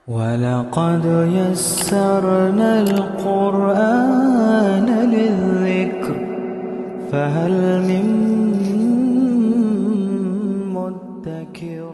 وَلَقَدْ يَسَّرْنَا الْقُرْآنَ لِلذِّكْرِ فَهَلْ مِن مُّدَّكِرٍ۔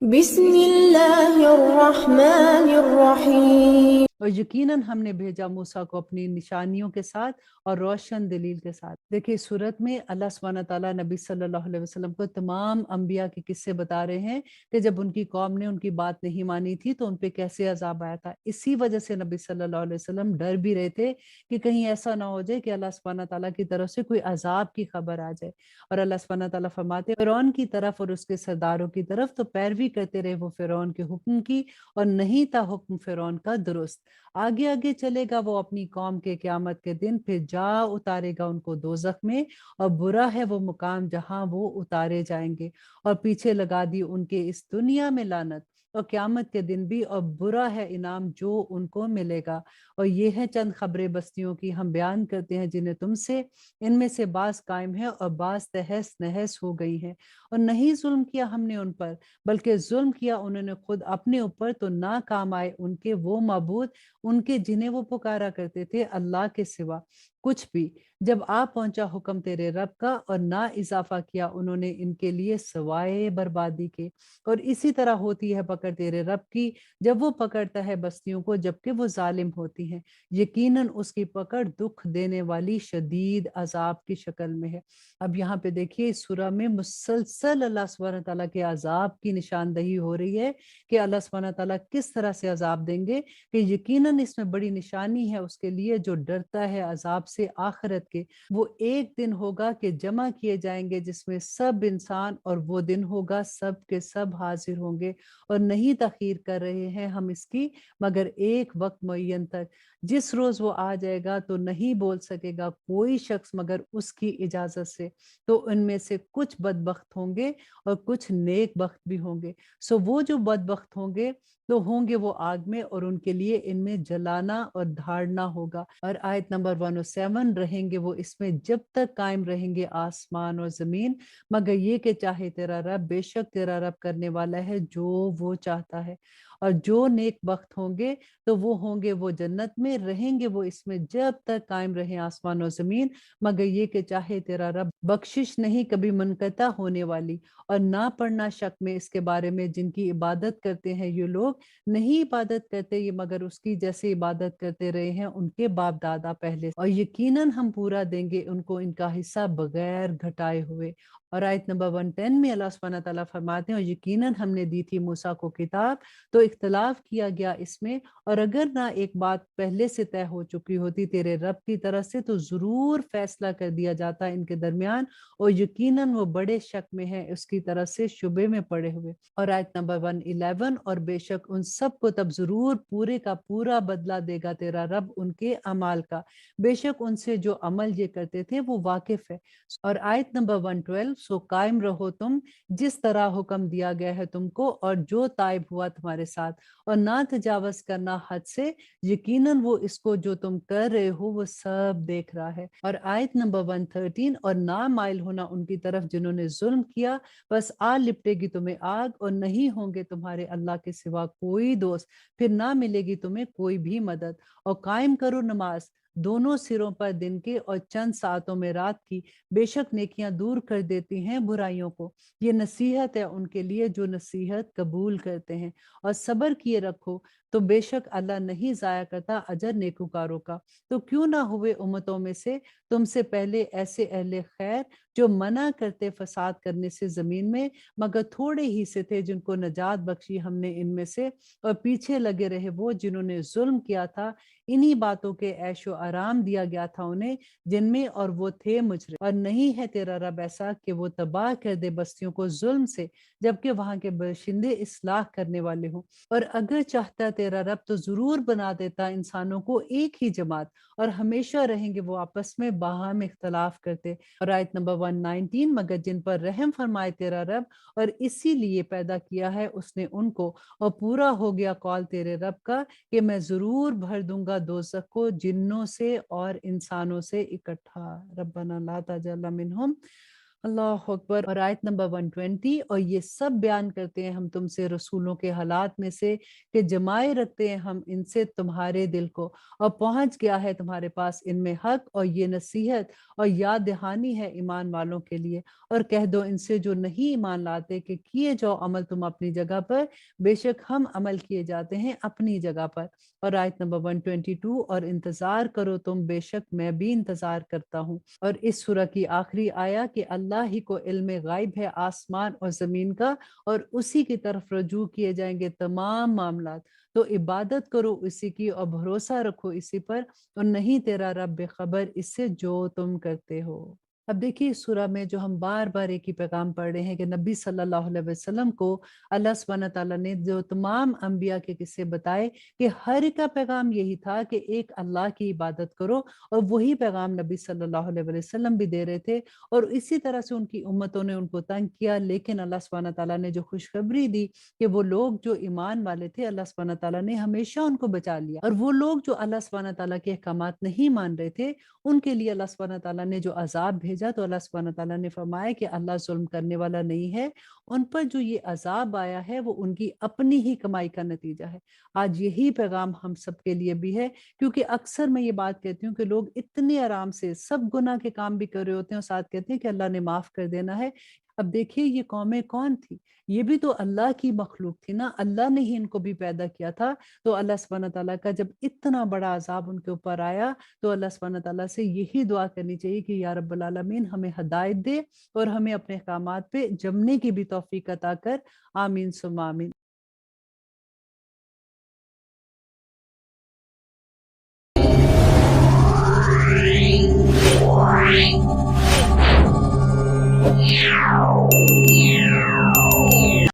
بسم اللہ الرحمن الرحیم۔ اور یقیناً ہم نے بھیجا موسیٰ کو اپنی نشانیوں کے ساتھ اور روشن دلیل کے ساتھ۔ دیکھیں صورت میں اللہ سبحانہ تعالیٰ نبی صلی اللہ علیہ وسلم کو تمام انبیاء کے قصے بتا رہے ہیں کہ جب ان کی قوم نے ان کی بات نہیں مانی تھی تو ان پہ کیسے عذاب آیا تھا۔ اسی وجہ سے نبی صلی اللہ علیہ وسلم ڈر بھی رہے تھے کہ کہیں ایسا نہ ہو جائے کہ اللہ سبحانہ تعالیٰ کی طرف سے کوئی عذاب کی خبر آ جائے۔ اور اللہ سبحانہ تعالیٰ فرماتے ہیں فرعون کی طرف اور اس کے سرداروں کی طرف تو پیروی کرتے رہے وہ فرعون کے حکم کی، اور نہیں تھا حکم فرعون کا درست۔ آگے آگے چلے گا وہ اپنی قوم کے قیامت کے دن، پھر جا اتارے گا ان کو دوزخ میں، اور برا ہے وہ مقام جہاں وہ اتارے جائیں گے، اور پیچھے لگا دی ان کے اس دنیا میں لعنت اور قیامت کے دن بھی، اور برا ہے انعام جو ان کو ملے گا۔ اور یہ ہے چند خبریں بستیوں کی ہم بیان کرتے ہیں جنہیں تم سے، ان میں سے بعض قائم ہے اور بعض تہس نہس ہو گئی ہیں۔ اور نہیں ظلم کیا ہم نے ان پر، بلکہ ظلم کیا انہوں نے خود اپنے اوپر، تو نہ کام آئے ان کے وہ معبود ان کے جنہیں وہ پکارا کرتے تھے اللہ کے سوا کچھ بھی، جب آ پہنچا حکم تیرے رب کا، اور نہ اضافہ کیا انہوں نے ان کے لیے سوائے بربادی کے۔ اور اسی طرح ہوتی ہے پکڑ تیرے رب کی جب وہ پکڑتا ہے بستیوں کو جبکہ وہ ظالم ہوتی ہیں، یقیناً اس کی پکڑ دکھ دینے والی شدید عذاب کی شکل میں ہے۔ اب یہاں پہ دیکھیے اس سورہ میں مسلسل اللہ سبحانہ تعالیٰ کے عذاب کی نشاندہی ہو رہی ہے کہ اللہ سبحانہ تعالیٰ کس طرح سے عذاب دیں گے، کہ یقیناً اس میں بڑی نشانی ہے اس کے لیے جو ڈرتا ہے عذاب سے آخرت کے۔ وہ ایک دن ہوگا کہ جمع کیے جائیں گے جس میں سب انسان، اور وہ دن ہوگا سب کے سب حاضر ہوں گے، اور نہیں تاخیر کر رہے ہیں ہم اس کی مگر ایک وقت معین تک۔ جس روز وہ آ جائے گا تو نہیں بول سکے گا کوئی شخص مگر اس کی اجازت سے، تو ان میں سے کچھ بدبخت ہوں گے اور کچھ نیک بخت بھی ہوں گے۔ سو وہ جو بدبخت ہوں گے تو ہوں گے وہ آگ میں، اور ان کے لیے ان میں جلانا اور دھاڑنا ہوگا۔ اور آیت نمبر 107 رہیں گے وہ اس میں جب تک قائم رہیں گے آسمان اور زمین، مگر یہ کہ چاہے تیرا رب، بے شک تیرا رب کرنے والا ہے جو وہ چاہتا ہے۔ اور جو نیک بخت ہوں گے تو وہ ہوں گے وہ جنت میں، رہیں گے وہ اس میں جب تک قائم رہیں آسمان اور زمین، مگر یہ کہ چاہے تیرا رب۔ بخشش نہیں کبھی منقطع ہونے والی، اور نہ پڑنا شک میں اس کے بارے میں جن کی عبادت کرتے ہیں یہ لوگ، نہیں عبادت کرتے یہ مگر اس کی جیسے عبادت کرتے رہے ہیں ان کے باپ دادا پہلے، اور یقیناً ہم پورا دیں گے ان کو ان کا حصہ بغیر گھٹائے ہوئے۔ اور آیت نمبر 110 میں اللہ سبحانہ تعالیٰ فرماتے ہیں اور یقیناً ہم نے دی تھی موسیٰ کو کتاب تو اختلاف کیا گیا اس میں، اور اگر نہ ایک بات پہلے سے طے ہو چکی ہوتی تیرے رب کی طرف سے تو ضرور فیصلہ کر دیا جاتا ان کے درمیان، اور یقیناً وہ بڑے شک میں ہے اس کی طرف سے شبے میں پڑے ہوئے۔ اور آیت نمبر 111 اور بے شک ان سب کو تب ضرور پورے کا پورا بدلہ دے گا تیرا رب ان کے اعمال کا، بے شک ان سے جو عمل یہ کرتے تھے وہ واقف ہے۔ اور آیت نمبر 112 سو قائم رہو تم جس طرح حکم دیا گیا ہے تم کو، اور جو طائب ہوا تمہارے ساتھ، اور نہ تجاوز کرنا حد سے، یقیناً وہ اس کو جو تم کر رہے ہو وہ سب دیکھ رہا ہے۔ اور آیت نمبر 113 اور نہ مائل ہونا ان کی طرف جنہوں نے ظلم کیا، بس آ لپٹے گی تمہیں آگ، اور نہیں ہوں گے تمہارے اللہ کے سوا کوئی دوست، پھر نہ ملے گی تمہیں کوئی بھی مدد۔ اور قائم کرو نماز دونوں سروں پر دن کے اور چند ساعتوں میں رات کی، بے شک نیکیاں دور کر دیتی ہیں برائیوں کو، یہ نصیحت ہے ان کے لیے جو نصیحت قبول کرتے ہیں۔ اور صبر کیے رکھو تو بے شک اللہ نہیں ضائع کرتا اجر نیکوکاروں کا۔ تو کیوں نہ ہوئے امتوں میں سے تم سے پہلے ایسے اہل خیر جو منع کرتے فساد کرنے سے زمین میں، مگر تھوڑے ہی سے تھے جن کو نجات بخشی ہم نے ان میں سے، اور پیچھے لگے رہے وہ جنہوں نے ظلم کیا تھا، انہی باتوں کے عیش و آرام دیا گیا تھا انہیں جن میں، اور وہ تھے مجرم۔ اور نہیں ہے تیرا رب ایسا کہ وہ تباہ کر دے بستیوں کو ظلم سے، جبکہ وہاں کے باشندے اصلاح کرنے والے ہوں۔ اور اگر چاہتا تیرا رب تو ضرور بنا دیتا انسانوں کو ایک ہی جماعت، اور ہمیشہ رہیں گے وہ آپس میں باہم اختلاف کرتے۔ اور آیت نمبر 119 مگر جن پر رحم فرمائے تیرا رب، اور اسی لیے پیدا کیا ہے اس نے ان کو، اور پورا ہو گیا قول تیرے رب کا کہ میں ضرور بھر دوں گا دوزخ کو جنوں سے اور انسانوں سے اکٹھا۔ ربنا لا تجعلنا منہم۔ اللہ اکبر۔ اور آیت نمبر 120، اور یہ سب بیان کرتے ہیں ہم تم سے رسولوں کے حالات میں سے کہ جمائے رکھتے ہیں ہم ان سے تمہارے دل کو، اور پہنچ گیا ہے تمہارے پاس ان میں حق، اور یہ نصیحت اور یاد دہانی ہے ایمان والوں کے لیے۔ اور کہہ دو ان سے جو نہیں ایمان لاتے کہ کیے جاؤ عمل تم اپنی جگہ پر، بے شک ہم عمل کیے جاتے ہیں اپنی جگہ پر۔ اور آیت نمبر 122، اور انتظار کرو تم، بے شک میں بھی انتظار کرتا ہوں۔ اور اس سورہ کی آخری آیا کہ اللہ ہی کو علم غائب ہے آسمان اور زمین کا، اور اسی کی طرف رجوع کیے جائیں گے تمام معاملات، تو عبادت کرو اسی کی اور بھروسہ رکھو اسی پر، اور نہیں تیرا رب بے خبر اس سے جو تم کرتے ہو۔ اب دیکھیے اس سورہ میں جو ہم بار بار ایک ہی پیغام پڑھ رہے ہیں کہ نبی صلی اللہ علیہ وسلم کو اللہ سبحانہ تعالیٰ نے جو تمام انبیاء کے قصے بتائے کہ ہر ایک کا پیغام یہی تھا کہ ایک اللہ کی عبادت کرو، اور وہی پیغام نبی صلی اللہ علیہ وسلم بھی دے رہے تھے، اور اسی طرح سے ان کی امتوں نے ان کو تنگ کیا، لیکن اللہ سبحانہ تعالیٰ نے جو خوشخبری دی کہ وہ لوگ جو ایمان والے تھے اللہ سبحانہ تعالیٰ نے ہمیشہ ان کو بچا لیا، اور وہ لوگ جو اللہ سبحانہ تعالیٰ کے احکامات نہیں مان رہے تھے ان کے لیے اللہ سبحانہ تعالیٰ نے جو عذاب بھیجا، تو اللہ سبحانہ تعالیٰ نے فرمایا کہ اللہ ظلم کرنے والا نہیں ہے، ان پر جو یہ عذاب آیا ہے وہ ان کی اپنی ہی کمائی کا نتیجہ ہے۔ آج یہی پیغام ہم سب کے لیے بھی ہے، کیونکہ اکثر میں یہ بات کہتی ہوں کہ لوگ اتنے آرام سے سب گناہ کے کام بھی کر رہے ہوتے ہیں اور ساتھ کہتے ہیں کہ اللہ نے معاف کر دینا ہے۔ اب دیکھیے یہ قومیں کون تھی؟ یہ بھی تو اللہ کی مخلوق تھی نا، اللہ نے ہی ان کو بھی پیدا کیا تھا۔ تو اللہ سبحانہ تعالیٰ کا جب اتنا بڑا عذاب ان کے اوپر آیا تو اللہ سبحانہ تعالیٰ سے یہی دعا کرنی چاہیے کہ یا رب العالمین ہمیں ہدایت دے اور ہمیں اپنے احکامات پہ جمنے کی بھی توفیق عطا کر، آمین ثم آمین۔ Yeah.